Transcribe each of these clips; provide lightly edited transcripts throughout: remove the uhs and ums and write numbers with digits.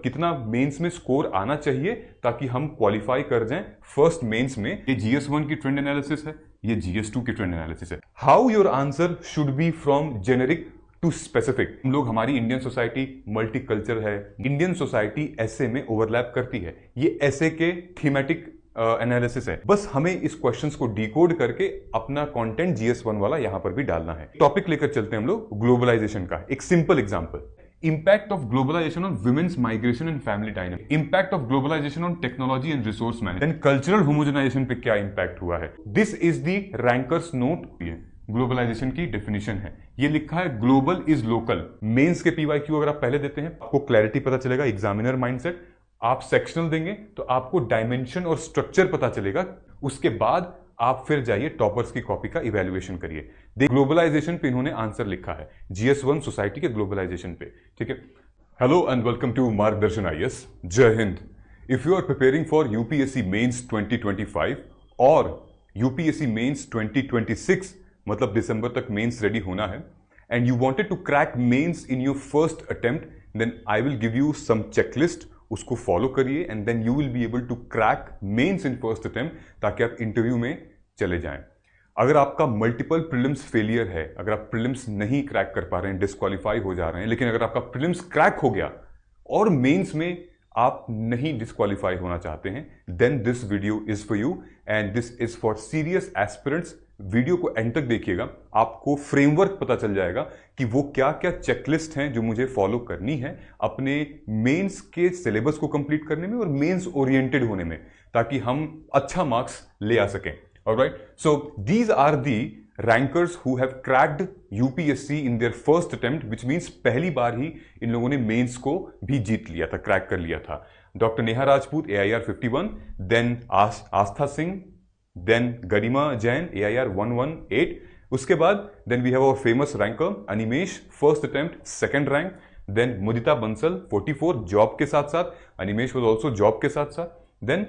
कितना मेंस में स्कोर आना चाहिए ताकि हम क्वालिफाई कर जाएं फर्स्ट मेंस में। ये GS1 की ट्रेंड एनालिसिस है, ये GS2 की ट्रेंड एनालिसिस है। How your answer should be from generic to specific. हम लोग, हमारी इंडियन सोसाइटी मल्टीकल्चर है, इंडियन सोसाइटी ऐसे में ओवरलैप करती है, ये ऐसे के थीमेटिक एनालिसिस है। बस हमें इस क्वेश्चंस को डिकोड करके अपना कंटेंट GS1 वाला यहां पर भी डालना है। टॉपिक लेकर चलते हैं हम लोग ग्लोबलाइजेशन का। एक simple example, impact of globalisation on women's migration and family dynamics, impact of globalisation on technology and resource management, then cultural homogenisation पे क्या इंपैक्ट हुआ है। This is the rankers note. Globalisation की डेफिनेशन है, ये लिखा है ग्लोबल इज लोकल। मेंस के PYQ अगर आप पहले देते हैं आपको क्लैरिटी पता चलेगा, एग्जामिनर माइंडसेट। आप सेक्शनल देंगे तो आपको डायमेंशन और स्ट्रक्चर पता चलेगा। उसके बाद आप फिर जाइए टॉपर्स की कॉपी का इवैल्यूएशन करिए। ग्लोबलाइजेशन पे इन्होंने आंसर लिखा है, GS1 सोसाइटी के ग्लोबलाइजेशन पे। ठीक है, hello and welcome to Margdarshan IAS। जय हिंद। If you are preparing for UPSC mains 2025 और UPSC मेंस 2026, मतलब दिसंबर तक मेंस रेडी होना है, and you wanted to crack mains in your first attempt, then I will give you some checklist, उसको follow करिए and then you will be able to crack mains in first attempt, ताकि आप interview में चले जाएं। अगर आपका multiple prelims failure है, अगर आप प्रीलिम्स नहीं क्रैक कर पा रहे हैं, डिस्क्वालीफाई हो जा रहे हैं, लेकिन अगर आपका प्रीलिम्स क्रैक हो गया और मेंस में आप नहीं डिस्क्वालीफाई होना चाहते हैं, then this video is for you and this is for serious aspirants. Video को एंड तक देखिएगा, आपको फ्रेमवर्क पता चल जाएगा कि वो क्या क्या चेकलिस्ट हैं जो मुझे फॉलो करनी है अपने मेंस के सिलेबस को कंप्लीट करने में और मेंस ओरिएंटेड होने में, ताकि हम अच्छा मार्क्स ले आ सकें। Alright, so these are the rankers who have cracked UPSC in their first attempt, which means पहली बार ही इन लोगों ने मेंस को भी जीत लिया था, क्रैक कर लिया था। Doctor Neha Rajput AIR 51, then Astha Singh, then Garima Jain AIR 118। उसके बाद then we have our famous ranker Animesh, first attempt second rank. Then Mudita Bansal 44, job के साथ साथ, अनिमेश वाज आल्सो जॉब के साथ साथ। देन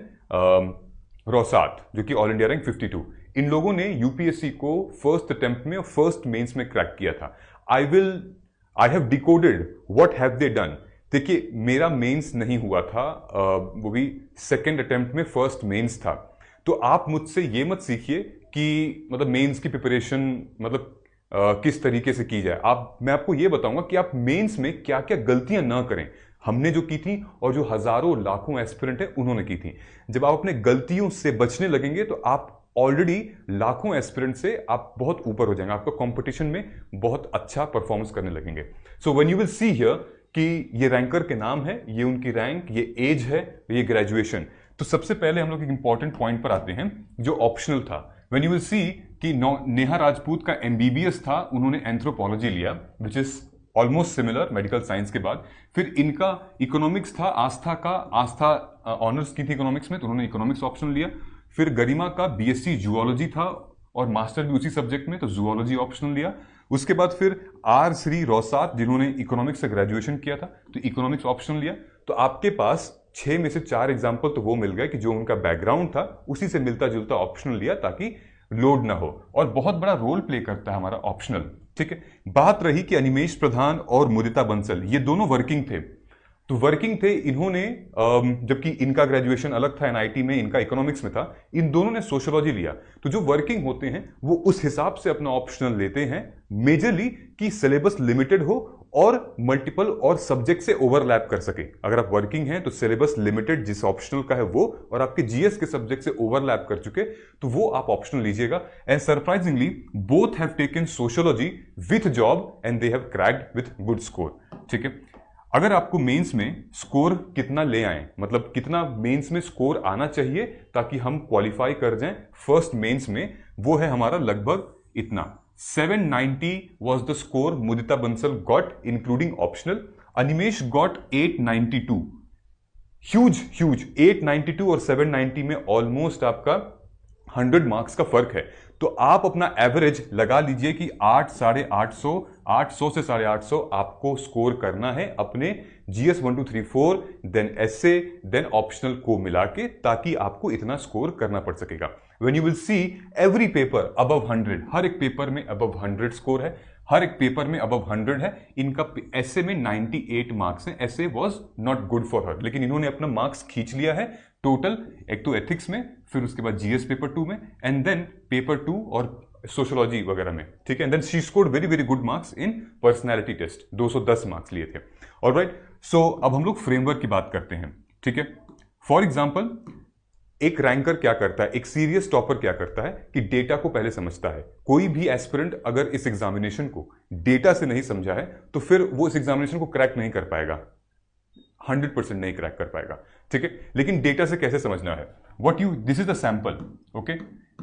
रोसात जो कि ऑल इंडिया रैंक 52। इन लोगों ने UPSC को फर्स्ट अटेम्प्ट में और फर्स्ट मेंस में क्रैक किया था। I have decoded what have they done. देखिए, मेरा मेंस नहीं हुआ था, वो भी सेकंड अटेम्प्ट में, फर्स्ट मेंस था। तो आप मुझसे ये मत सीखिए कि मतलब मेंस की प्रिपरेशन मतलब किस तरीके से की जाए। मैं आपको ये बताऊंगा कि आप मेंस में क्या क्या गलतियां ना करें, हमने जो की थी और जो हजारों लाखों एस्पिरेंट है उन्होंने की थी। जब आप अपने गलतियों से बचने लगेंगे तो आप ऑलरेडी लाखों एस्पिरेंट से आप बहुत ऊपर हो जाएंगे, आपको कंपटीशन में बहुत अच्छा परफॉर्मेंस करने लगेंगे। So when you will see here कि ये रैंकर के नाम है, ये उनकी रैंक, ये एज है, ये ग्रेजुएशन। तो सबसे पहले हम लोग एक इंपॉर्टेंट पॉइंट पर आते हैं जो ऑप्शनल था। व्हेन यू विल सी कि नेहा राजपूत का MBBS था, उन्होंने एंथ्रोपोलॉजी लिया, which is almost similar medical science के बाद। फिर इनका इकोनॉमिक्स था, आस्था ऑनर्स की थी इकोनॉमिक्स में, तो उन्होंने इकोनॉमिक्स ऑप्शन लिया। फिर गरिमा का BSc जूलॉजी था और मास्टर भी उसी सब्जेक्ट में, तो जूलॉजी ऑप्शनल लिया। उसके बाद फिर R श्री रोसात, जिन्होंने इकोनॉमिक्स से ग्रेजुएशन किया था, तो इकोनॉमिक्स ऑप्शनल लिया। तो आपके पास 6 में से 4 एग्जाम्पल तो वो मिल गए कि जो उनका बैकग्राउंड था उसी से मिलता जुलता ऑप्शनल लिया, ताकि लोड ना हो। और बहुत बड़ा रोल प्ले करता है हमारा ऑप्शनल। ठीक है, बात रही कि अनिमेश प्रधान और मुदिता बंसल ये दोनों वर्किंग थे, तो वर्किंग थे इन्होंने, जबकि इनका ग्रेजुएशन अलग था NIT में, इनका इकोनॉमिक्स में था, इन दोनों ने सोशियोलॉजी लिया। तो जो वर्किंग होते हैं वो उस हिसाब से अपना ऑप्शनल लेते हैं, मेजरली कि सिलेबस लिमिटेड हो और मल्टीपल और सब्जेक्ट से ओवरलैप कर सके। अगर आप वर्किंग हैं तो सिलेबस लिमिटेड जिस ऑप्शनल का है वो, और आपके GS के सब्जेक्ट से ओवरलैप कर चुके, तो वो आप ऑप्शनल लीजिएगा। And surprisingly both have taken sociology with job and they have cracked with good score. ठीक है, अगर आपको मेंस में स्कोर कितना ले आए, मतलब कितना मेंस में स्कोर आना चाहिए ताकि हम क्वालिफाई कर जाएं फर्स्ट मेंस में, वो है हमारा लगभग इतना 790 was the score Mudita Bansal got including optional. Animesh got 892. Huge 892 और 790 में ऑलमोस्ट आपका 100 मार्क्स का फर्क है। तो आप अपना एवरेज लगा लीजिए कि 800 से 850 आपको स्कोर करना है अपने GS 1 2 3 4 देन एसे देन ऑप्शनल को मिला के, ताकि आपको इतना स्कोर करना पड़ सकेगा। When you will see every paper above 100, हर एक पेपर में above 100 स्कोर है, हर एक पेपर में अबव 100 है। इनका ऐसे में 98 मार्क्स हैं। ऐसे was not good for her, लेकिन इन्होंने अपना मार्क्स खींच लिया है टोटल, एक तो एथिक्स में, फिर उसके बाद जीएस पेपर 2 में, एंड देन पेपर 2 और सोशियोलॉजी वगैरह में, ठीक है। And then she scored very very good marks in personality test, 210 marks लिए थे। ऑलराइट, सो अब हम लोग फ्रेमवर्क की बात करते हैं, ठीक है। फॉर एग्जाम्पल, एक रैंकर क्या करता है, एक सीरियस टॉपर क्या करता है कि डेटा को पहले समझता है। कोई भी एस्पिरेंट अगर इस एग्जामिनेशन को डेटा से नहीं समझा है तो फिर वो इस एग्जामिनेशन को क्रैक नहीं कर पाएगा, 100% नहीं क्रैक कर पाएगा, ठीक है। लेकिन डेटा से कैसे समझना है, this is the sample, okay,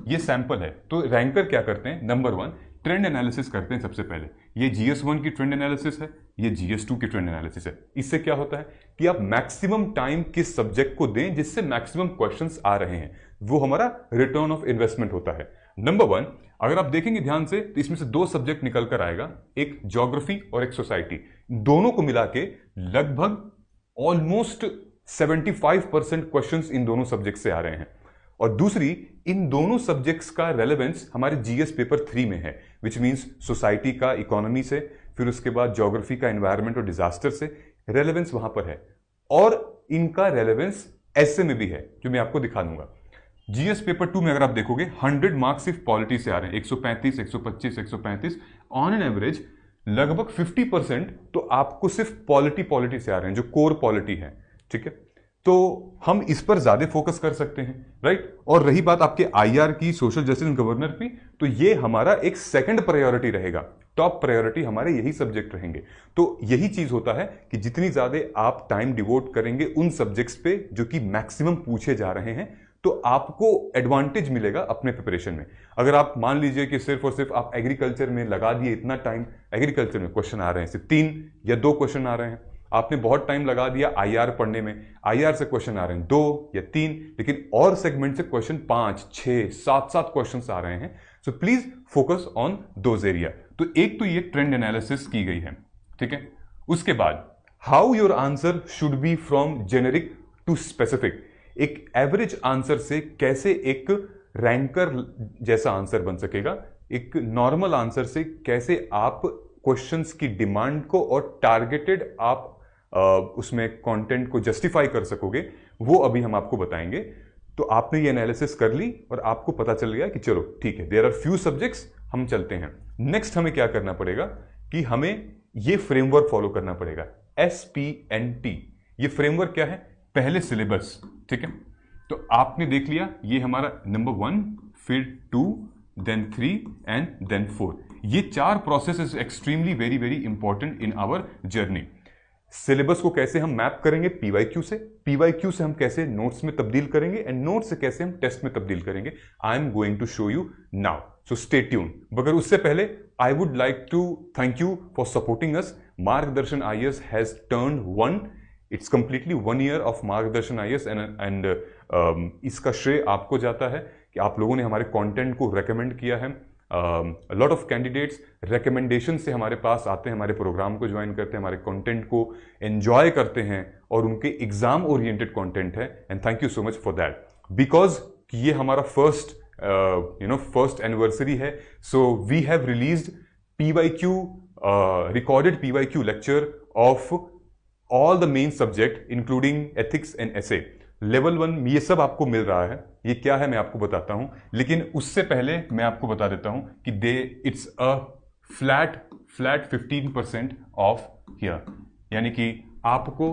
ये सैंपल है। तो रैंकर क्या करते हैं, नंबर 1 ट्रेंड एनालिसिस करते हैं सबसे पहले। ये GS1 की ट्रेंड एनालिसिस है, ये GS2 की ट्रेंड एनालिसिस है। इससे क्या होता है कि आप मैक्सिमम टाइम किस सब्जेक्ट को दें जिससे मैक्सिमम क्वेश्चंस आ रहे हैं, वो हमारा रिटर्न ऑफ इन्वेस्टमेंट होता है। नंबर 1, अगर आप देखेंगे ध्यान से तो इसमें से 2 सब्जेक्ट निकल कर आएगा, एक ज्योग्राफी और एक सोसाइटी। दोनों को मिला के लगभग ऑलमोस्ट 75% क्वेश्चंस इन दोनों सब्जेक्ट से आ रहे हैं। और दूसरी, इन दोनों सब्जेक्ट्स का रेलेवेंस हमारे जीएस पेपर 3 में है, विच मींस सोसाइटी का इकोनॉमी से, फिर उसके बाद ज्योग्राफी का एनवायरनमेंट और डिजास्टर से रेलेवेंस वहां पर है। और इनका रेलेवेंस ऐसे में भी है, जो मैं आपको दिखा दूंगा। जीएस पेपर 2 में अगर आप देखोगे 100 मार्क्स सिर्फ पॉलिटी से आ रहे हैं, 135, 125, 135 ऑन एन एवरेज। लगभग 50% तो आपको सिर्फ पॉलिटी से आ रहे हैं, जो कोर पॉलिटी है, ठीक है। तो हम इस पर ज्यादा फोकस कर सकते हैं, राइट। और रही बात आपके आईआर की, सोशल जस्टिस एंड गवर्नर की, तो ये हमारा एक सेकंड प्रायोरिटी रहेगा, टॉप प्रायोरिटी हमारे यही सब्जेक्ट रहेंगे। तो यही चीज होता है कि जितनी ज्यादा आप टाइम डिवोट करेंगे उन सब्जेक्ट्स पे जो कि मैक्सिमम पूछे जा रहे हैं, तो आपको एडवांटेज मिलेगा अपने प्रिपरेशन में। अगर आप मान लीजिए कि सिर्फ और सिर्फ आप एग्रीकल्चर में लगा दिए इतना टाइम, एग्रीकल्चर में क्वेश्चन आ रहे हैं सिर्फ 3 या 2 क्वेश्चन आ रहे हैं, आपने बहुत टाइम लगा दिया आईआर पढ़ने में, आईआर से क्वेश्चन आ रहे हैं 2 या 3, लेकिन और सेगमेंट से क्वेश्चन 5, 6, 7 क्वेश्चन आ रहे हैं। So please focus on those area. तो एक तो ये ट्रेंड एनालिसिस की गई है, ठीक है। उसके बाद how your answer should be from generic to specific. एक एवरेज आंसर से कैसे एक रैंकर जैसा आंसर बन सकेगा, एक नॉर्मल आंसर से कैसे आप क्वेश्चंस की डिमांड को और टारगेटेड आप उसमें कंटेंट को जस्टिफाई कर सकोगे, वो अभी हम आपको बताएंगे। तो आपने ये एनालिसिस कर ली और आपको पता चल गया कि चलो ठीक है, देयर आर फ्यू सब्जेक्ट्स, हम चलते हैं। नेक्स्ट हमें क्या करना पड़ेगा कि हमें ये फ्रेमवर्क फॉलो करना पड़ेगा, SPNT। ये फ्रेमवर्क क्या है, पहले सिलेबस, ठीक है। तो आपने देख लिया, ये हमारा नंबर 1, फिर 2, देन 3 एंड देन 4। ये 4 process is extremely very very important in our journey. Syllabus को कैसे हम मैप करेंगे PYQ से, PYQ से हम कैसे नोट्स में तब्दील करेंगे, एंड नोट्स से कैसे हम टेस्ट में तब्दील करेंगे, I am going to show you now, so stay tune. मगर उससे पहले I would like to thank you for supporting us. Margdarshan IAS has turned 1, it's completely 1 year of Margdarshan IAS, and इसका श्रेय आपको जाता है कि आप लोगों ने हमारे कंटेंट को रेकमेंड किया है। लॉट ऑफ कैंडिडेट्स रिकमेंडेशन से हमारे पास आते हैं, हमारे प्रोग्राम को ज्वाइन करते हैं, हमारे कंटेंट को एंजॉय करते हैं, और उनके एग्जाम ओरिएंटेड कंटेंट है, and thank you so much for that. Because ये हमारा फर्स्ट एनिवर्सरी है, so we have released PYQ, recorded PYQ lecture of all the main subject including ethics and essay. Level 1 ये सब आपको मिल रहा है। ये क्या है मैं आपको बताता हूं, लेकिन उससे पहले मैं आपको बता देता हूं कि it's a flat 15% of here, यानी कि आपको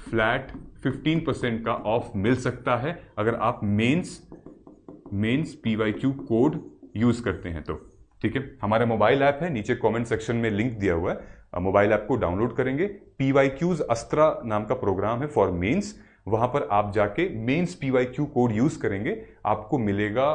फ्लैट 15% का ऑफ मिल सकता है अगर आप मेंस PYQ कोड यूज करते हैं तो, ठीक है। हमारा मोबाइल ऐप है, नीचे कमेंट सेक्शन में लिंक दिया हुआ है, मोबाइल ऐप को डाउनलोड करेंगे। PYQs अस्त्रा नाम का प्रोग्राम है फॉर मेंस, वहां पर आप जाके मेंस PYQ कोड यूज करेंगे, आपको मिलेगा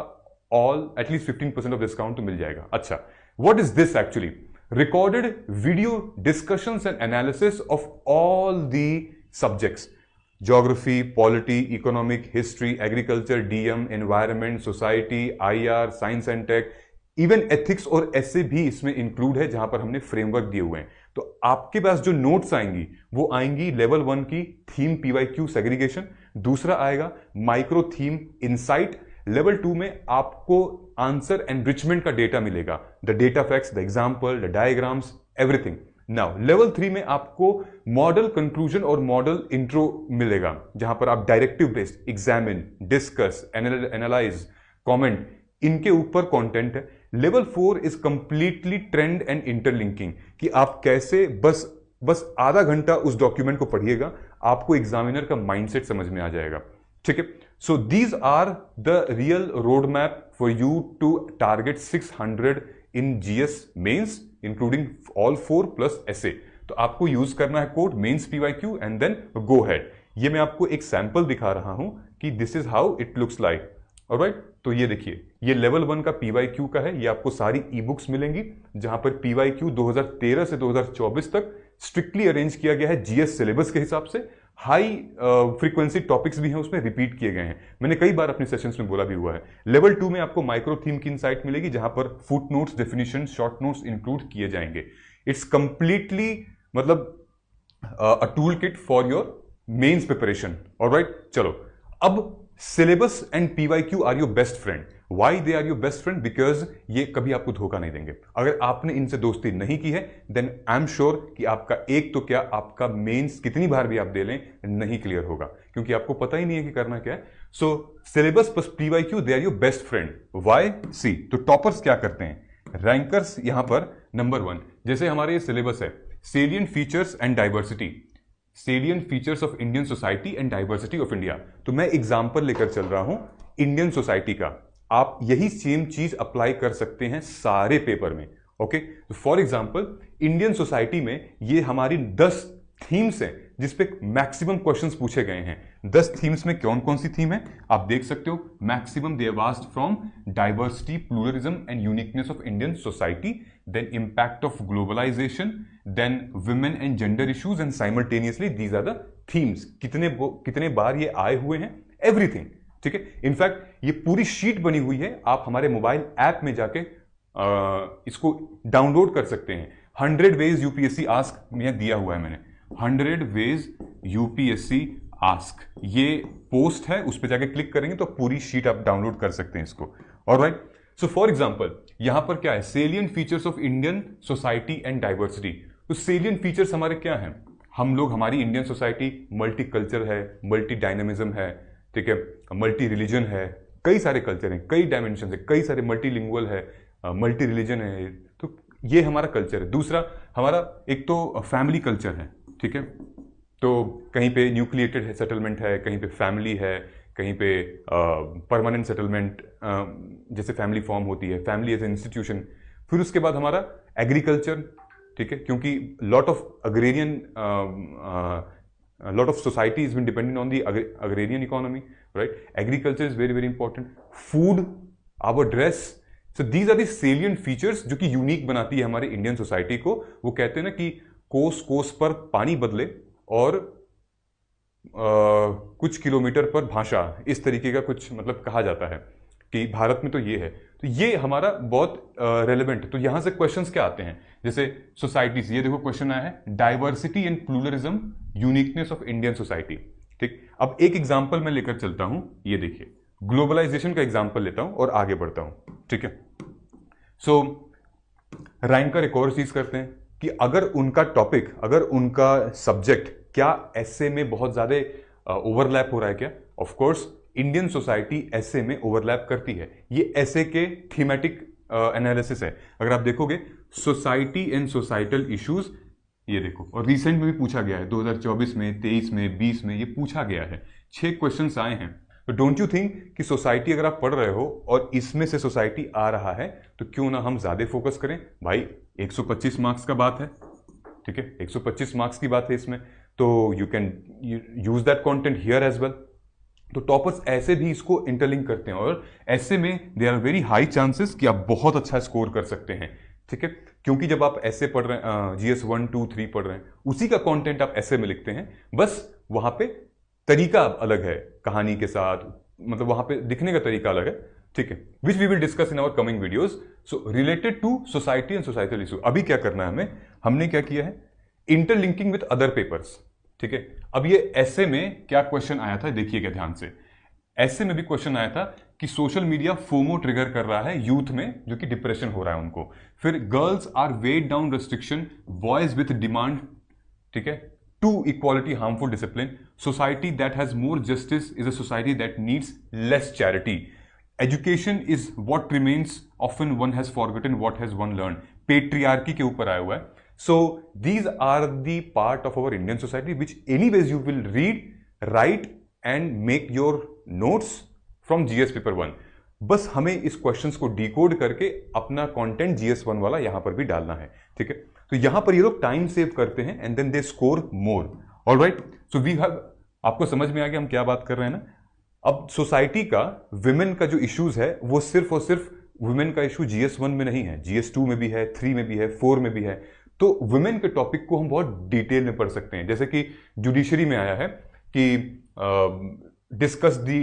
एटलीस्ट 15% ऑफ डिस्काउंट तो मिल जाएगा। अच्छा, what is this actually? Recorded video discussions and analysis of all the subjects, geography, polity, economic, history, agriculture, DM, environment, society, IR, science and tech, even ethics और ऐसे भी इसमें इंक्लूड है, जहां पर हमने फ्रेमवर्क दिए हुए हैं। तो आपके पास जो नोट्स आएंगी वो आएंगी लेवल 1 की थीम PYQ सेग्रीगेशन, दूसरा आएगा माइक्रो थीम इनसाइट, लेवल 2 में आपको आंसर एनरिचमेंट का डेटा मिलेगा, the data facts, the example, the diagrams, everything. Now level 3 में आपको मॉडल कंक्लूजन और मॉडल इंट्रो मिलेगा, जहां पर आप directive based examine, discuss, analyse, comment, इनके ऊपर कंटेंट है। Level 4 is completely trend and interlinking, कि आप कैसे बस आधा घंटा उस डॉक्यूमेंट को पढ़िएगा, आपको एग्जामिनर का माइंडसेट समझ में आ जाएगा। ठीक है, so these are the real road map for you to target 600 in GS mains including all 4 plus SA. तो आपको यूज करना है code mains PYQ and then go ahead. ये मैं आपको एक सैंपल दिखा रहा हूं कि this is how it looks like. Alright, तो ये देखिए, ये लेवल 1 का पीवाईक्यू का है। ये आपको सारी ई बुक्स मिलेंगी, जहां पर पीवाईक्यू 2013 से 2024 तक स्ट्रिक्टली अरेंज किया गया है जीएस सिलेबस के हिसाब से। हाई फ्रीक्वेंसी टॉपिक्स भी हैं उसमें, रिपीट किए गए हैं। मैंने कई बार अपने सेशंस में बोला भी हुआ है। लेवल 2 में आपको माइक्रो थीम की इनसाइट मिलेगी, जहां पर footnotes, definition, short notes include किए जाएंगे। इट्स कंप्लीटली मतलब a tool kit for your mains preparation. Alright, चलो अब syllabus and PYQ are your best friend. Why they are your best friend? Because ये कभी आपको धोखा नहीं देंगे। अगर आपने इनसे दोस्ती नहीं की है, देन आई एम श्योर कि आपका एक तो क्या, आपका मेंस कितनी बार भी आप दे लें नहीं क्लियर होगा, क्योंकि आपको पता ही नहीं है कि करना क्या है। So syllabus plus PYQ, they are your best friend. Why? See, तो टॉपर्स क्या करते हैं? रैंकर्स यहां पर नंबर 1, जैसे हमारे ये सिलेबस है, salient features and diversity, salient features of Indian society and diversity of India. तो मैं एग्जांपल लेकर चल रहा हूं इंडियन सोसाइटी का। आप यही सेम चीज अप्लाई कर सकते हैं सारे पेपर में। ओके, तो फॉर एग्जांपल इंडियन सोसाइटी में ये हमारी 10 थीम्स हैं जिस पे मैक्सिमम क्वेश्चंस पूछे गए हैं। 10 थीम्स में कौन कौन सी थीम है आप देख सकते हो। Maximum they have asked from diversity, pluralism and uniqueness of Indian society, then impact of globalization, then women and gender issues and simultaneously these are the themes. कितने बार ये आए हुए हैं, एवरीथिंग। ठीक है, इनफैक्ट ये पूरी शीट बनी हुई है, आप हमारे मोबाइल ऐप में जाके इसको डाउनलोड कर सकते हैं। 100 वेज यूपीएससी आस्क में दिया हुआ है मैंने, 100 वेज यूपीएससी आस्क, ये पोस्ट है, उस पर जाके क्लिक करेंगे तो पूरी शीट आप डाउनलोड कर सकते हैं इसको। ऑलराइट, सो फॉर एग्जांपल यहां पर क्या है, salient features of Indian society and diversity. तो सेलिएंट फीचर्स हमारे क्या हैं? हम लोग, हमारी इंडियन सोसाइटी मल्टी कल्चर है, मल्टी डायनेमिज्म है, ठीक है, मल्टी रिलीजन है, कई सारे कल्चर हैं, कई डायमेंशन है, कई सारे मल्टीलिंगुअल है, मल्टी रिलीजन है। तो ये हमारा कल्चर है। दूसरा हमारा एक तो फैमिली कल्चर है। ठीक है, तो कहीं पे न्यूक्लिएटेड है, सेटलमेंट है, कहीं पे फैमिली है, कहीं पे परमानेंट सेटलमेंट, जैसे फैमिली फॉर्म होती है, फैमिली एज ए इंस्टीट्यूशन। फिर उसके बाद हमारा एग्रीकल्चर, ठीक है, क्योंकि lot of agrarian lot of society has been dependent on the agrarian economy, right? Agriculture is very very important. Food, our dress, so these are the salient features जो कि unique बनाती है हमारे इंडियन सोसाइटी को। वो कहते हैं ना कि कोस कोस पर पानी बदले और कुछ किलोमीटर पर भाषा, इस तरीके का कुछ मतलब कहा जाता है कि भारत में तो ये है। तो ये हमारा बहुत रेलेवेंट है। तो यहां से क्वेश्चंस क्या आते हैं, जैसे सोसाइटीज, ये देखो क्वेश्चन आया है, diversity and pluralism, uniqueness of Indian society. ठीक, अब एक एग्जांपल मैं लेकर चलता हूं, ये देखिए, ग्लोबलाइजेशन का एग्जांपल लेता हूं और आगे बढ़ता हूं। ठीक है, सो रैंकर एक और चीज करते हैं कि अगर उनका टॉपिक, अगर उनका सब्जेक्ट, क्या एसए में बहुत ज्यादा ओवरलैप हो रहा है क्या? Of course Indian society SA में ओवरलैप करती है। ये एसए के थीमेटिक एनालिसिस है। अगर आप देखोगे सोसाइटी एंड सोसाइटल इश्यूज, ये देखो, और रिसेंट में भी पूछा गया है, 2024 में, 23 में, 20 में ये पूछा गया है। 6 क्वेश्चंस आए हैं। तो डोंट यू थिंक कि सोसाइटी अगर आप पढ़ रहे हो और इसमें से सोसाइटी आ रहा है तो क्यों ना हम ज्यादा फोकस करें? भाई 125 मार्क्स का बात है, ठीक है, 125 मार्क्स की बात है इसमें, तो you can use that content here as well. तो टॉपर्स ऐसे भी इसको इंटरलिंक करते हैं और ऐसे में there are very high chances कि आप बहुत अच्छा स्कोर कर सकते हैं। ठीक है, क्योंकि जब आप ऐसे पढ़ रहे हैं, जीएस 1, 2, 3 पढ़ रहे हैं, उसी का कंटेंट आप ऐसे में लिखते हैं, बस वहां पे तरीका अलग है, कहानी के साथ, मतलब वहां पे दिखने का तरीका अलग है। ठीक है, which we will discuss in our coming videos. So related to society and societal issue, अभी क्या करना है हमें, हमने क्या किया है, इंटरलिंकिंग विथ अदर पेपर्स। ठीक है, अब ये ऐसे में क्या क्वेश्चन आया था, देखिएगा ध्यान से। ऐसे में भी क्वेश्चन आया था कि सोशल मीडिया फोमो ट्रिगर कर रहा है यूथ में, जो कि डिप्रेशन हो रहा है उनको। फिर girls are weighed down restriction, boys with demand, ठीक है, to equality harmful discipline, society that has more justice is a society that needs less charity, education is what remains often one has forgotten what has one learn, patriarchy के ऊपर आया हुआ है। So these are the part of our Indian society which anyways you will read, right and make your notes from GS paper 1। बस हमें इस questions को decode करके अपना कंटेंट जीएस 1 वाला यहां पर भी डालना है, ठीक है। तो यहां पर ये लोग टाइम सेव करते हैं and then they score more. Alright, so we have, आपको समझ में आ गया हम क्या बात कर रहे हैं ना। अब सोसाइटी का विमेन का जो इश्यूज है वो सिर्फ और सिर्फ वुमेन का इशू जीएस 1 में नहीं है, जीएस 2 में भी है, 3 में भी है, 4 में भी है। तो वुमेन के टॉपिक को हम बहुत डिटेल में पढ़ सकते हैं, जैसे कि जुडिशरी में आया है कि discuss the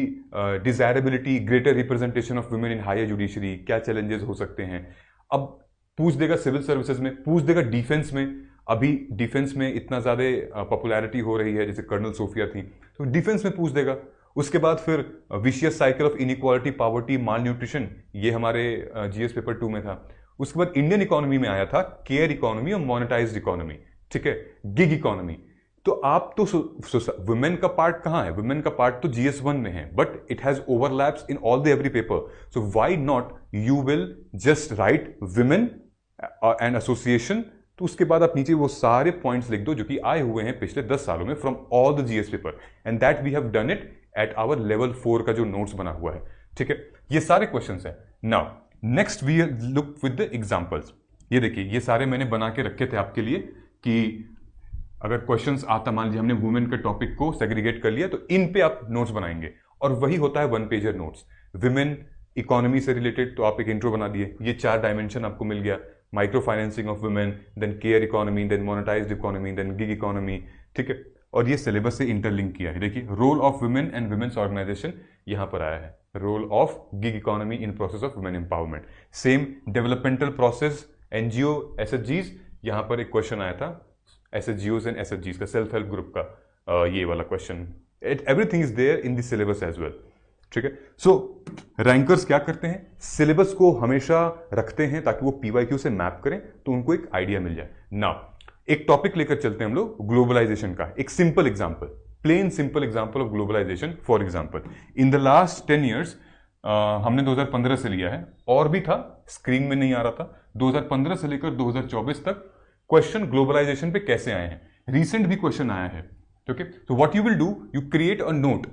desirability greater representation of women in higher judiciary, क्या चैलेंजेस हो सकते हैं। अब पूछ देगा सिविल सर्विसेज में, पूछ देगा डिफेंस में, अभी डिफेंस में इतना ज्यादा पॉपुलैरिटी हो रही है, जैसे कर्नल सोफिया थी, तो डिफेंस में पूछ देगा। उसके बाद फिर vicious cycle of inequality, poverty, mall nutrition, ये हमारे जीएस पेपर 2 में था। उसके बाद इंडियन इकोनॉमी में आया था केयर इकोनॉमी और मोनेटाइज्ड इकोनॉमी, ठीक है, गिग इकोनॉमी। तो आप तो वुमेन का पार्ट कहां है, वुमेन का पार्ट तो जीएस 1 में है, but it has overlaps in all the every paper. So why not you will just right women and association, तो उसके बाद आप नीचे वो सारे पॉइंट्स लिख दो जो कि आए हुए हैं पिछले 10 सालों में from all the GS paper, and that we have done it at our level 4 का जो नोट्स बना हुआ है, ठीक है। ये सारे क्वेश्चंस हैं। Now next we look with the examples. ये देखिए, ये सारे मैंने बना के रखे थे आपके लिए कि अगर क्वेश्चंस आता, मान लीजिए हमने वुमेन के टॉपिक को सेग्रीगेट कर लिया, तो इन पे आप नोट्स बनाएंगे, और वही होता है 1 पेजर नोट्स। विमेन इकोनॉमी से रिलेटेड तो आप एक इंट्रो बना दिए, ये 4 डायमेंशन आपको मिल गया, micro financing of women, then care economy, then monetized economy, then gig economy, ठीक है। और ये सिलेबस से इंटरलिंक किया है। देखिए, role of women and women's organisation यहां पर आया है, role of gig economy in process of women empowerment, same developmental process, NGO, एसएचजीज, यहां पर एक क्वेश्चन आया था एसएचजीओज एंड एसएचजीज का, सेल्फ हेल्प ग्रुप का ये वाला question, everything is there in the syllabus as well, ठीक है। सो रैंकर्स क्या करते हैं, सिलेबस को हमेशा रखते हैं ताकि वो पीवाईक्यू से मैप करें तो उनको एक आइडिया मिल जाए। नाउ एक टॉपिक लेकर चलते हैं हम लोग ग्लोबलाइजेशन का, एक simple example, plain simple example of globalization. For example, in the last 10 years, हमने 2015 से लिया है, और भी था, स्क्रीन में नहीं आ रहा था, 2015 से लेकर 2024 तक क्वेश्चन ग्लोबलाइजेशन पे कैसे आए हैं। रिसेंट भी क्वेश्चन आया है, ठीक है। तो what you will do, you create a note,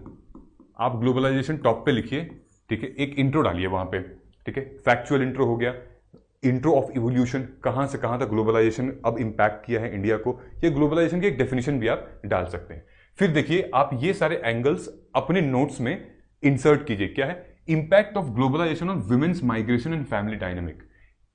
आप ग्लोबलाइजेशन टॉप पे लिखिए, ठीक है, एक इंट्रो डालिए वहां पे, ठीक है, फैक्चुअल इंट्रो हो गया, इंट्रो ऑफ इवोल्यूशन, कहां से कहां तक ग्लोबलाइजेशन अब इंपैक्ट किया है इंडिया को, ये ग्लोबलाइजेशन की एक डेफिनेशन भी आप डाल सकते हैं। फिर देखिए, आप ये सारे एंगल्स अपने नोट्स में इंसर्ट कीजिए। क्या है, impact of globalisation on women's migration and family dynamic,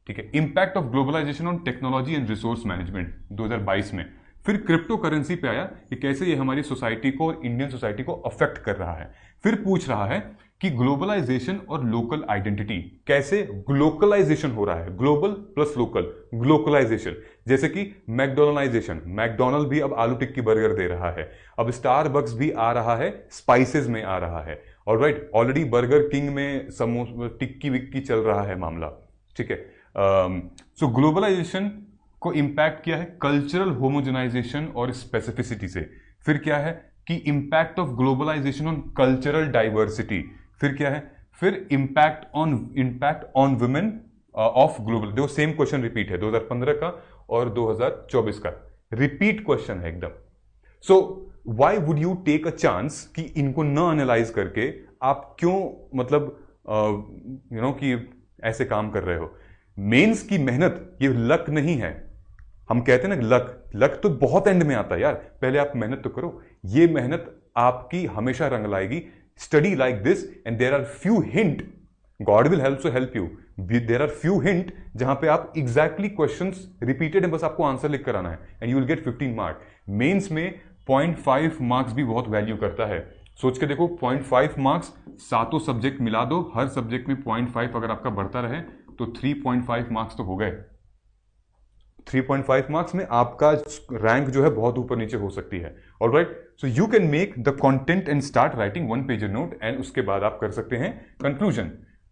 ठीक है, impact of globalisation on technology and resource management 2022 में। फिर क्रिप्टो करेंसी पे आया कि कैसे ये हमारी सोसाइटी को और इंडियन सोसाइटी को अफेक्ट कर रहा है। फिर पूछ रहा है कि ग्लोबलाइजेशन और लोकल आइडेंटिटी, कैसे ग्लोकलाइजेशन हो रहा है, ग्लोबल प्लस लोकल, ग्लोकलाइजेशन, जैसे कि मैकडोनलाइजेशन, मैकडोनल्ड भी अब आलू टिक्की बर्गर दे रहा है, अब स्टारबक्स भी आ रहा है, स्पाइसेस में आ रहा है, ऑलराइट, ऑलरेडी बर्गर किंग में समोसा टिक्की विक्की चल रहा है मामला, ठीक है। सो ग्लोबलाइजेशन को इंपैक्ट किया है कल्चरल होमोजेनाइजेशन और स्पेसिफिसिटी से। फिर क्या है कि impact of globalisation on cultural diversity. फिर क्या है, फिर impact on women of global, देखो सेम क्वेश्चन रिपीट है, 2015 का और 2024 का रिपीट क्वेश्चन है एकदम। So why would you take a chance कि इनको न एनालाइज करके आप क्यों, मतलब कि ऐसे काम कर रहे हो। मेंस की मेहनत ये लक नहीं है, हम कहते हैं ना लक तो बहुत एंड में आता है यार, पहले आप मेहनत तो करो, ये मेहनत आपकी हमेशा रंग लाएगी। Study like this and there are few hint, god will help you, there are few hint जहां पे आप एग्जैक्टली क्वेश्चंस रिपीटेड है, बस आपको आंसर लिख कर आना है and you will get 15 mark. Mains में 0.5 मार्क्स भी बहुत वैल्यू करता है, सोच के देखो, 0.5 मार्क्स, सातों सब्जेक्ट मिला दो, हर सब्जेक्ट में 0.5 अगर आपका बढ़ता रहे तो 3.5 मार्क्स तो हो गए। 3.5 मार्क्स में आपका रैंक जो है बहुत ऊपर नीचे हो सकती है। Alright, so you can make the content and start writing 1 pager note, and उसके बाद आप कर सकते हैं conclusion.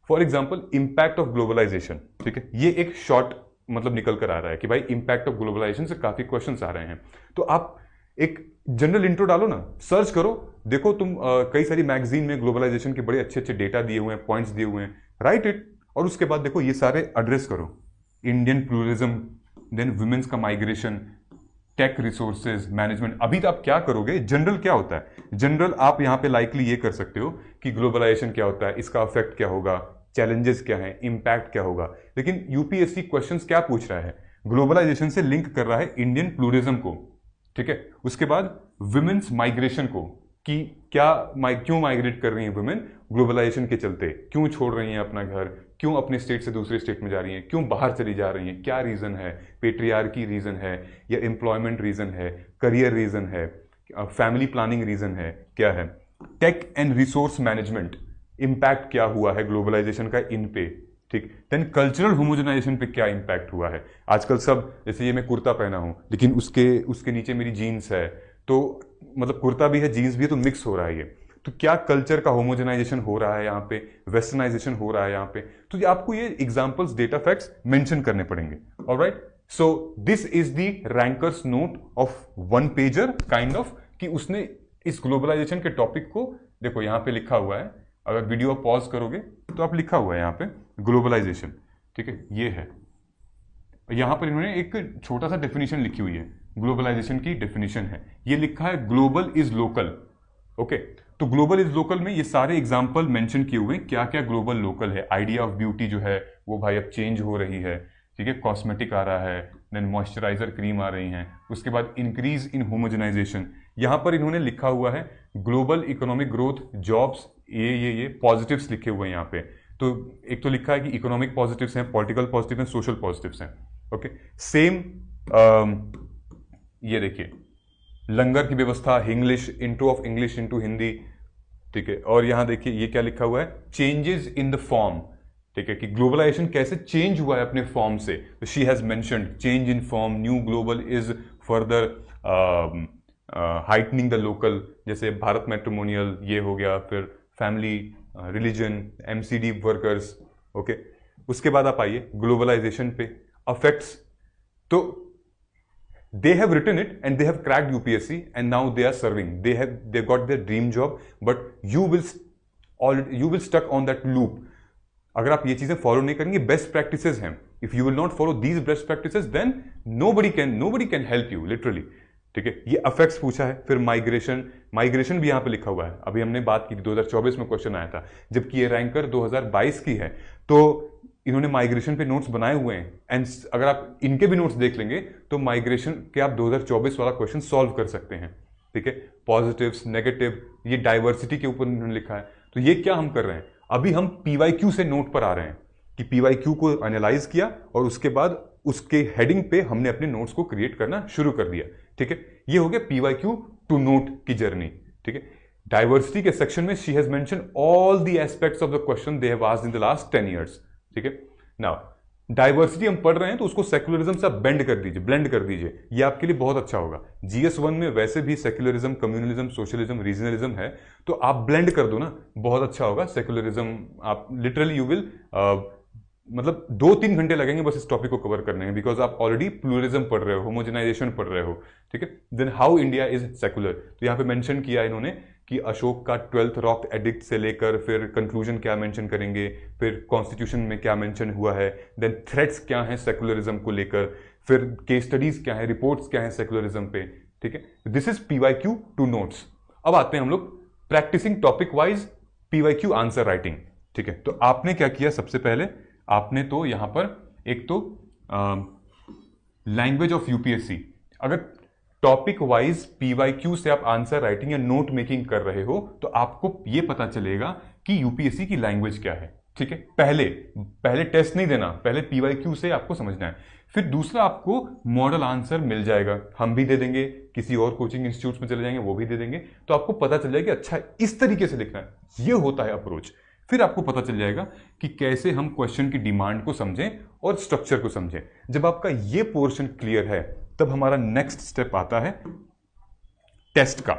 For example, impact of globalization, ठीक है, ये एक शॉर्ट मतलब निकल कर आ रहा है कि भाई इंपैक्ट ऑफ ग्लोबलाइजेशन से काफी क्वेश्चंस आ रहे हैं, तो आप एक जनरल इंट्रो डालो ना, सर्च करो, देखो तुम कई सारी मैगजीन में ग्लोबलाइजेशन के बड़े अच्छे अच्छे डेटा दिए हुए हैं, पॉइंट्स दिए हुए हैं, राइट इट, और उसके बाद देखो ये सारे एड्रेस करो, इंडियन प्लूरलिज्म, देन वुमेन्स का माइग्रेशन, टेक रिसोर्सेज मैनेजमेंट। अभी तो आप क्या करोगे, जनरल क्या होता है, जनरल आप यहां पे लाइकली ये कर सकते हो कि ग्लोबलाइजेशन क्या होता है, इसका इफेक्ट क्या होगा, चैलेंजेस क्या है, इंपैक्ट क्या होगा। लेकिन यूपीएससी क्वेश्चंस क्या पूछ रहा है, ग्लोबलाइजेशन से लिंक कर रहा है इंडियन प्लूरलिज्म को, ठीक है, उसके बाद वुमेन्स माइग्रेशन को, कि क्यों माइग्रेट कर रही हैं वुमेन ग्लोबलाइजेशन के चलते, क्यों छोड़ रही हैं अपना घर, क्यों अपने स्टेट से दूसरे स्टेट में जा रही हैं, क्यों बाहर चली जा रही हैं, क्या रीजन है, पेट्रियार्की रीजन है या एम्प्लॉयमेंट रीजन है, करियर रीजन है, फैमिली प्लानिंग रीजन है, क्या है, tech and resource management, impact क्या हुआ है ग्लोबलाइजेशन का इन पे, ठीक, देन कल्चरल होमोजेनाइजेशन पे क्या इंपैक्ट हुआ है। आजकल सब, जैसे ये मैं कुर्ता पहना हूं लेकिन उसके नीचे मेरी जीन्स है, तो मतलब कुर्ता भी है जीन्स भी है, तो मिक्स हो रहा है ये, तो क्या कल्चर का होमोजेनाइजेशन हो रहा है यहाँ पे, वेस्टर्नाइजेशन हो रहा है यहाँ पे, तो आपको ये एग्जांपल्स, डेटा फैक्ट्स मेंशन करने पड़ेंगे। Alright, so this is the rankers note of 1 pager kind of, कि उसने इस ग्लोबलाइजेशन के टॉपिक को, देखो यहाँ पे लिखा हुआ है, अगर वीडियो आप पॉज करोगे तो आप लिखा हुआ है यहाँ पे ग्लोबलाइजेशन, ठीक है, ये है, यहां पर इन्होंने एक छोटा सा डेफिनेशन लिखी हुई है, ग्लोबलाइजेशन की डेफिनेशन है, ये लिखा है ग्लोबल इज लोकल। ओके, तो ग्लोबल इज लोकल में ये सारे एग्जांपल मेंशन किए हुए हैं, क्या क्या ग्लोबल लोकल है। आइडिया ऑफ ब्यूटी जो है वो भाई अब चेंज हो रही है, ठीक है, कॉस्मेटिक आ रहा है, देन मॉइस्चराइजर क्रीम आ रही हैं, उसके बाद इंक्रीज इन होमोजेनाइजेशन, यहां पर इन्होंने लिखा हुआ है ग्लोबल इकोनॉमिक ग्रोथ, जॉब्स, ये पॉजिटिव्स लिखे हुए हैं यहाँ पे। तो एक तो लिखा है कि इकोनॉमिक पॉजिटिव्स हैं, पॉलिटिकल पॉजिटिव हैं, सोशल पॉजिटिव्स हैं। ओके, सेम ये देखिए, लंगर की व्यवस्था, English, intro of English into Hindi, ठीक है, और यहां देखिए ये क्या लिखा हुआ है, चेंजेस इन द फॉर्म, ठीक है, कि ग्लोबलाइजेशन कैसे चेंज हुआ है अपने फॉर्म से, तो she has mentioned change in form, new global is further heightening the local, जैसे भारत मैट्रिमोनियल ये हो गया, फिर family, religion, MCD workers. Okay, उसके बाद आप आइए ग्लोबलाइजेशन पे अफेक्ट्स, तो they have written it and they have cracked UPSC and now they are serving, they got their dream job, but you will stuck on that loop। अगर आप ये चीजें फॉलो नहीं करेंगे, बेस्ट प्रैक्टिसेस हैं, if you will not follow these best practices then nobody can help you literally, ठीक है। ये अफेक्ट्स पूछा है, फिर माइग्रेशन भी यहां पे लिखा हुआ है, अभी हमने बात की 2024 में क्वेश्चन आया था, जबकि ये रैंकर 2022 की है, तो इन्होंने माइग्रेशन पे नोट्स बनाए हुए हैं, एंड अगर आप इनके भी नोट्स देख लेंगे तो माइग्रेशन के आप 2024 वाला क्वेश्चन सॉल्व कर सकते हैं, ठीक है। पॉजिटिव्स, नेगेटिव, ये डाइवर्सिटी के ऊपर इन्होंने लिखा है। तो ये क्या हम कर रहे हैं, अभी हम पीवाईक्यू से नोट पर आ रहे हैं कि पीवाईक्यू को एनालाइज किया और उसके बाद उसके हेडिंग पे हमने अपने नोट्स को क्रिएट करना शुरू कर दिया, ठीक है। ये हो गया पीवाईक्यू टू नोट की जर्नी, ठीक है। डाइवर्सिटी के सेक्शन में she has mention all the aspects of the question they have asked in the last 10 years, ठीक है। नाउ डाइवर्सिटी हम पढ़ रहे हैं तो उसको सेक्युलरिज्म से ब्लेंड कर दीजिए, ये आपके लिए बहुत अच्छा होगा। GS1 में वैसे भी सेक्युलरिज्म, कम्युनलिज्म, सोशलिज्म, रीजनलिज्म है, तो आप ब्लेंड कर दो ना, बहुत अच्छा होगा। सेक्युलरिज्म आप लिटरली यू विल मतलब 2-3 घंटे लगेंगे बस इस टॉपिक को कवर करने में, बिकॉज आप ऑलरेडी प्लूरलिज्म पढ़ रहे हो, होमोजेनाइजेशन पढ़ रहे हो, ठीक है। Then how India is secular, तो यहाँ पे मेंशन किया इन्होंने कि अशोक का 12th रॉक एडिक्ट से लेकर फिर कंक्लूजन क्या मेंशन करेंगे, फिर कॉन्स्टिट्यूशन में क्या मेंशन हुआ है, देन थ्रेट्स क्या हैं सेक्युलरिज्म को लेकर, फिर केस स्टडीज क्या है, रिपोर्ट्स क्या है सेक्युलरिज्म पे, ठीक है। This is PYQ to notes. अब आते हैं हम लोग practicing topic wise PYQ answer writing, ठीक है। तो आपने क्या किया, सबसे पहले आपने तो यहां पर एक तो लैंग्वेज ऑफ यूपीएससी, अगर टॉपिक वाइज पीवाईक्यू से आप आंसर राइटिंग या नोट मेकिंग कर रहे हो तो आपको यह पता चलेगा कि यूपीएससी की लैंग्वेज क्या है, ठीक है। पहले टेस्ट नहीं देना, पहले पीवाईक्यू से आपको समझना है। फिर दूसरा, आपको मॉडल आंसर मिल जाएगा, हम भी दे देंगे, किसी और कोचिंग इंस्टीट्यूट में चले जाएंगे वो भी दे देंगे, तो आपको पता चल जाएगा कि अच्छा इस तरीके से लिखना है, ये होता है अप्रोच। फिर आपको पता चल जाएगा कि कैसे हम क्वेश्चन की डिमांड को समझें और स्ट्रक्चर को समझें। जब आपका ये पोर्शन क्लियर है तब हमारा नेक्स्ट स्टेप आता है टेस्ट का।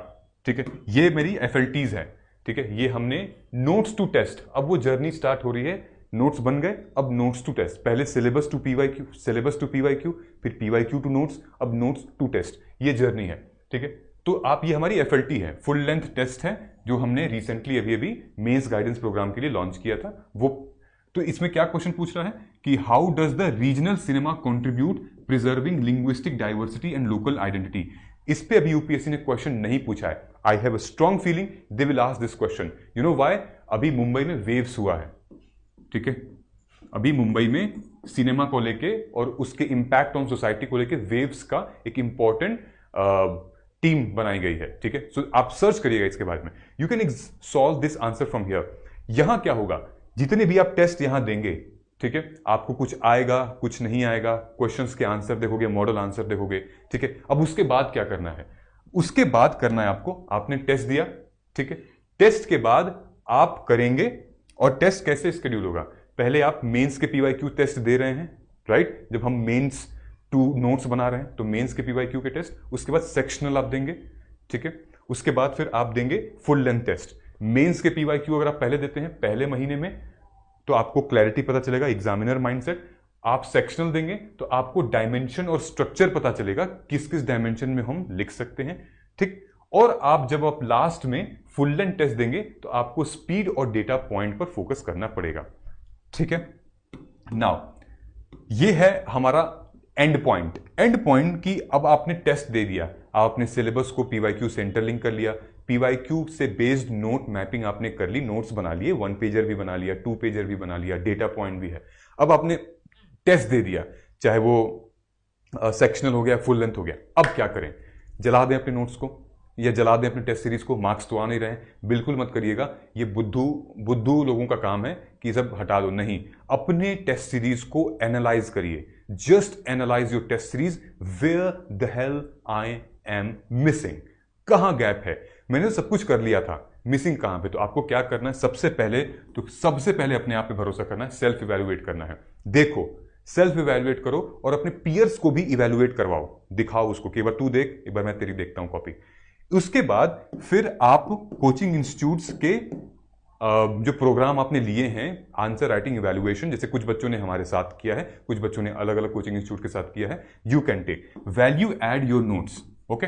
ठीक है, ये मेरी एफएलटीज है। ठीक है, ये हमने नोट्स टू टेस्ट, अब वो जर्नी स्टार्ट हो रही है, नोट्स बन गए, अब नोट्स टू टेस्ट, पहले syllabus to PYQ, syllabus to PYQ, फिर पीवाईक्यू टू नोट्स, अब नोट्स टू टेस्ट, ये जर्नी है। ठीक है, तो आप, ये हमारी एफएलटी है, फुल लेंथ टेस्ट है, जो हमने रिसेंटली अभी मेंस गाइडेंस प्रोग्राम के लिए लॉन्च किया था वो। तो इसमें क्या क्वेश्चन पूछ रहा है कि how does the regional cinema contribute preserving linguistic diversity and local identity. इस पे अभी यूपीएससी ने क्वेश्चन नहीं पूछा है। I have a strong feeling they will ask this question. You know why? अभी मुंबई में वेव्स हुआ है। ठीक है, अभी मुंबई में सिनेमा को लेके और उसके इंपैक्ट ऑन सोसाइटी को लेके वेव्स का एक इंपॉर्टेंट टीम बनाई गई है। ठीक है, सो आप सर्च करिएगा इसके बारे में, you can solve this answer from here. यहां क्या होगा, जितने भी आप टेस्ट यहां देंगे, ठीक है, आपको कुछ आएगा कुछ नहीं आएगा, क्वेश्चंस के आंसर देखोगे, मॉडल आंसर देखोगे। ठीक है, अब उसके बाद क्या करना है, उसके बाद करना है आपको, आपने टेस्ट दिया, ठीक है, टेस्ट के बाद आप करेंगे, और टेस्ट कैसे शेड्यूल होगा, पहले आप मेंस के पीवाईक्यू टेस्ट दे रहे हैं, राइट, जब हम मेंस टू नोट्स बना रहे हैं तो मेंस के पीवाईक्यू के टेस्ट, उसके बाद सेक्शनल आप देंगे। ठीक है, उसके बाद फिर आप देंगे फुल लेंथ टेस्ट। मेंस के पीवाईक्यू अगर आप पहले देते हैं पहले महीने में तो आपको क्लैरिटी पता चलेगा, एग्जामिनर माइंडसेट। आप सेक्शनल देंगे तो आपको डायमेंशन और स्ट्रक्चर पता चलेगा, किस किस डायमेंशन में हम लिख सकते हैं। ठीक, और आप जब आप लास्ट में फुल लेंथ टेस्ट देंगे तो आपको स्पीड और डेटा पॉइंट पर फोकस करना पड़ेगा। ठीक है, नाउ ये है हमारा एंड पॉइंट। एंड पॉइंट की अब आपने टेस्ट दे दिया, आपने सिलेबस को पीवाईक्यू से इंटरलिंक कर लिया, पीवाईक्यू से बेस्ड नोट मैपिंग आपने कर ली, नोट्स बना लिए, 1 पेजर भी बना लिया, 2 पेजर भी बना लिया, डेटा पॉइंट भी है। अब आपने टेस्ट दे दिया, चाहे वो सेक्शनल हो गया, फुल लेंथ हो गया। अब क्या करें, जला दें अपने नोट्स को या जला दें अपने टेस्ट सीरीज को? मार्क्स तो आ नहीं रहे हैं, बिल्कुल मत करिएगा, ये बुद्धू लोगों का काम है कि सब हटा दो। नहीं, अपने टेस्ट सीरीज को एनालाइज करिए, just analyse your test series, where the hell I am missing, कहां गैप है, मैंने सब कुछ कर लिया था, मिसिंग कहां पे। तो आपको क्या करना है, सबसे पहले अपने आप पे भरोसा करना है, सेल्फ इवैल्यूएट करना है। देखो, सेल्फ इवैल्यूएट करो और अपने पीयर्स को भी इवैल्यूएट करवाओ, दिखाओ उसको कि एक बार तू देख, एक बार मैं तेरी देखता हूं कॉपी। उसके बाद फिर आप कोचिंग इंस्टीट्यूट्स के जो प्रोग्राम आपने लिए हैं, आंसर राइटिंग इवैल्यूएशन, जैसे कुछ बच्चों ने हमारे साथ किया है, कुछ बच्चों ने अलग अलग कोचिंग इंस्टीट्यूट के साथ किया है, you can take value add your notes. Okay,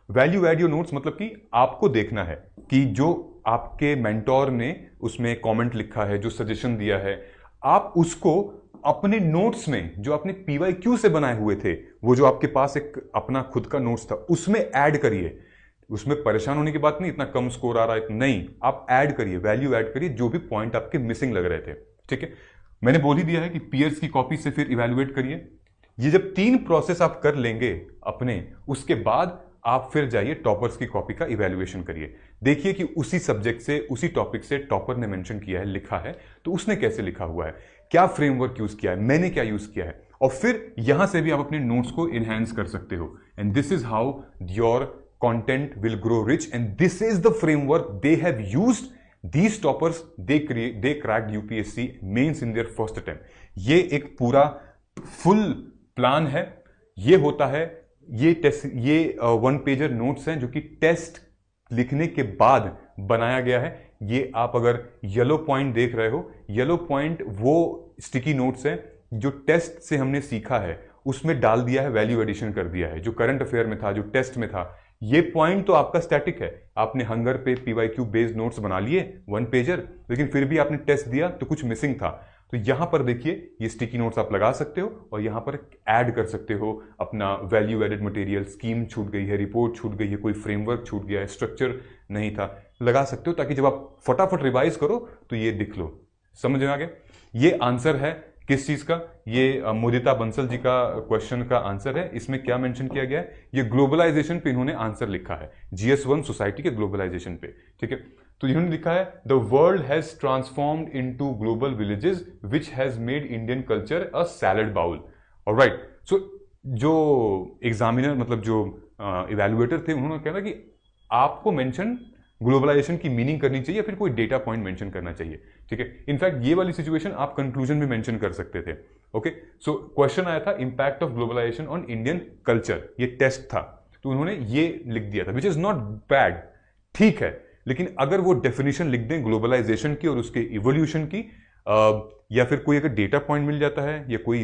value add your notes मतलब कि आपको देखना है कि जो आपके मेंटोर ने उसमें कमेंट लिखा है, जो सजेशन दिया है, आप उसको अपने नोट्स में, जो आपने पीवाईक्यू से बनाए हुए थे, वो जो आपके पास एक अपना खुद का नोट्स था, उसमें ऐड करिए। उसमें परेशान होने की बात नहीं, इतना कम स्कोर आ रहा है, नहीं, आप ऐड करिए, वैल्यू ऐड करिए, जो भी पॉइंट आपके मिसिंग लग रहे थे। ठीक है, मैंने बोल ही दिया है कि पीयर्स की कॉपी से फिर इवैल्यूएट करिए। ये जब 3 प्रोसेस आप कर लेंगे अपने, उसके बाद आप फिर जाइए टॉपर्स की कॉपी का इवैल्यूएशन करिए। देखिए कि उसी सब्जेक्ट से, उसी टॉपिक से टॉपर ने मेंशन किया है, लिखा है, तो उसने कैसे लिखा हुआ है, क्या फ्रेमवर्क यूज किया है, मैंने क्या यूज किया है, और फिर यहां से भी आप अपने नोट्स को इनहैंस कर सकते हो। And this is how your content will grow rich, and this is the framework they have used. These toppers, they cracked UPSC mains in their first attempt. ये एक पूरा फुल प्लान है, ये होता है, ये टेस्ट, ये 1 पेजर नोट्स हैं जो कि टेस्ट लिखने के बाद बनाया गया है। ये आप अगर येलो पॉइंट देख रहे हो, येलो पॉइंट वो स्टिकी नोट्स हैं जो टेस्ट से हमने सीखा है, उसमें डाल दिया है, वैल्यू एडिशन कर दिया है, जो करंट अफेयर में था, जो टेस्ट में था। ये पॉइंट तो आपका स्टैटिक है, आपने हंगर पे पीवाईक्यू बेस्ड नोट्स बना लिए 1 पेजर, लेकिन फिर भी आपने टेस्ट दिया तो कुछ मिसिंग था। तो यहां पर देखिए, ये स्टिकी नोट्स आप लगा सकते हो और यहां पर ऐड कर सकते हो अपना वैल्यू एडेड मटेरियल। स्कीम छूट गई है, रिपोर्ट छूट गई है, कोई फ्रेमवर्क छूट गया है, स्ट्रक्चर नहीं था, लगा सकते हो, ताकि जब आप फटाफट रिवाइज करो तो ये दिख लो। समझ में आ गया? ये आंसर है किस चीज का, ये मुदिता बंसल जी का क्वेश्चन का आंसर है। इसमें क्या मेंशन किया गया है, ये ग्लोबलाइजेशन पे इन्होंने आंसर लिखा है, GS1 सोसाइटी के ग्लोबलाइजेशन पे। ठीक है, तो इन्होंने लिखा है the world has transformed into global villages which has made Indian culture a salad bowl. Alright, so जो एग्जामिनर, मतलब जो इवैल्यूएटर थे, उन्होंने कहा कि आपको मेंशन ग्लोबलाइजेशन की मीनिंग करनी चाहिए या फिर कोई डेटा पॉइंट मेंशन करना चाहिए, ठीक है। इनफैक्ट ये वाली सिचुएशन आप कंक्लूजन में मेंशन कर सकते थे। ओके, सो क्वेश्चन आया था impact of globalisation on Indian culture, ये टेस्ट था, तो उन्होंने ये लिख दिया था, विच इज नॉट बैड, ठीक है। लेकिन अगर वो डेफिनेशन लिख दें ग्लोबलाइजेशन की और उसके इवोल्यूशन की, या फिर कोई अगर डेटा पॉइंट मिल जाता है या कोई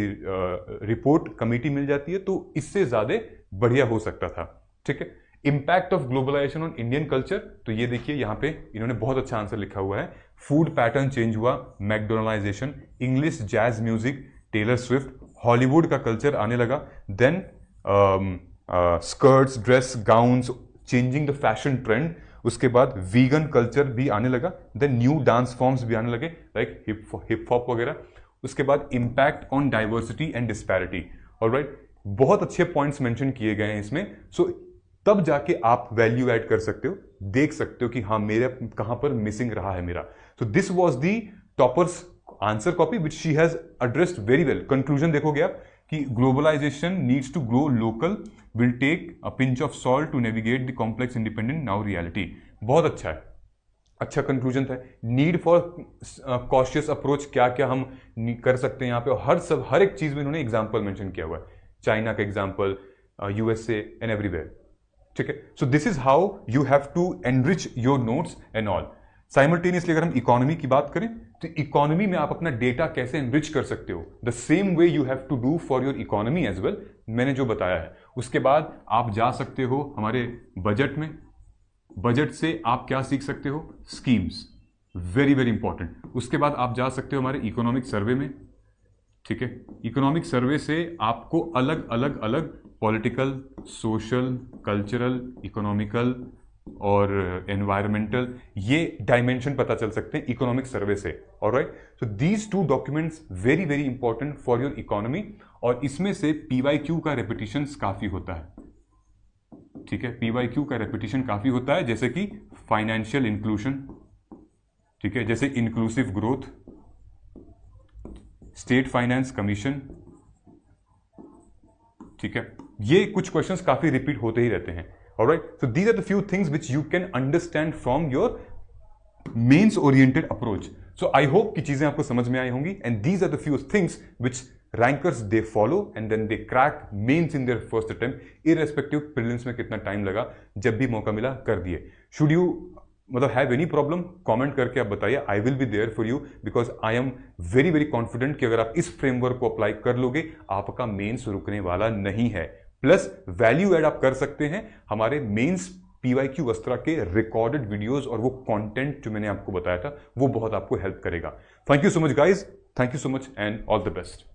रिपोर्ट कमेटी मिल जाती है, तो इससे ज्यादा बढ़िया हो सकता था, ठीक है। Impact of globalisation on Indian culture, तो ये देखिए यहां पे इन्होंने बहुत अच्छा आंसर लिखा हुआ है। फूड पैटर्न चेंज हुआ, McDonaldisation, English jazz music, Taylor Swift, Hollywood का कल्चर आने लगा, then skirts, dress, gowns, changing the fashion trend, उसके बाद वीगन कल्चर भी आने लगा, देन न्यू डांस फॉर्म्स भी आने लगे लाइक हिप हॉप वगैरह, उसके बाद impact on diversity and disparity. Alright, बहुत अच्छे पॉइंट्स मेंशन किए गए हैं इसमें। सो तब जाके आप वैल्यू ऐड कर सकते हो, देख सकते हो कि हाँ मेरे कहां पर मिसिंग रहा है मेरा। So this was the toppers answer copy which she has addressed very well. Conclusion देखोगे आप कि globalization needs to grow local, will take a pinch of salt to navigate the complex independent now reality. बहुत अच्छा है, अच्छा conclusion था। Need for cautious approach, क्या क्या हम कर सकते हैं यहाँ पे, हर एक चीज में इन्होंने एग्जाम्पल मेंशन किया हुआ है, चाइना का एग्जाम्पल, यूएसए एंड एवरीवेयर, ठीक है। So this is how you have to enrich your notes and all. Simultaneously अगर हम इकोनॉमी की बात करें तो इकोनॉमी में आप अपना डेटा कैसे एनरिच कर सकते हो, the same way you have to do for your economy as well, मैंने जो बताया है। उसके बाद आप जा सकते हो हमारे बजट में, बजट से आप क्या सीख सकते हो, स्कीम्स, वेरी वेरी इंपॉर्टेंट। उसके बाद आप जा सकते हो हमारे इकोनॉमिक सर्वे में, ठीक है। इकोनॉमिक सर्वे से आपको अलग अलग अलग पॉलिटिकल, सोशल, कल्चरल, इकोनॉमिकल और एनवायरमेंटल ये डायमेंशन पता चल सकते हैं इकोनॉमिक सर्वे से। Alright, so these two documents very very important for your economy, और इसमें से पीवाईक्यू का रेपिटेशन काफी होता है, ठीक है। पीवाईक्यू का रेपिटेशन काफी होता है, जैसे कि फाइनेंशियल इंक्लूजन, ठीक है, जैसे inclusive growth, state finance commission, ठीक है। ये कुछ क्वेश्चंस काफी रिपीट होते ही रहते हैं। Alright, so these are the few things which you can understand from your mains oriented approach. So I hope कि चीजें आपको समझ में आई होंगी, and these are the few things which rankers they follow and then they crack mains in their first attempt, irrespective prelims में कितना time लगा, जब भी मौका मिला कर दिए। शुड यू मतलब हैव एनी प्रॉब्लम, कमेंट करके आप बताइए, I will be there for you, because I am very very confident कि अगर आप इस फ्रेमवर्क को अप्लाई कर लोगे आपका मेंस रुकने वाला नहीं है। प्लस वैल्यू ऐड आप कर सकते हैं हमारे मेंस पीवाईक्यू वस्त्रा के रिकॉर्डेड वीडियोस, और वो कंटेंट जो मैंने आपको बताया था वो बहुत आपको हेल्प करेगा। Thank you so much guys, thank you so much and all the best.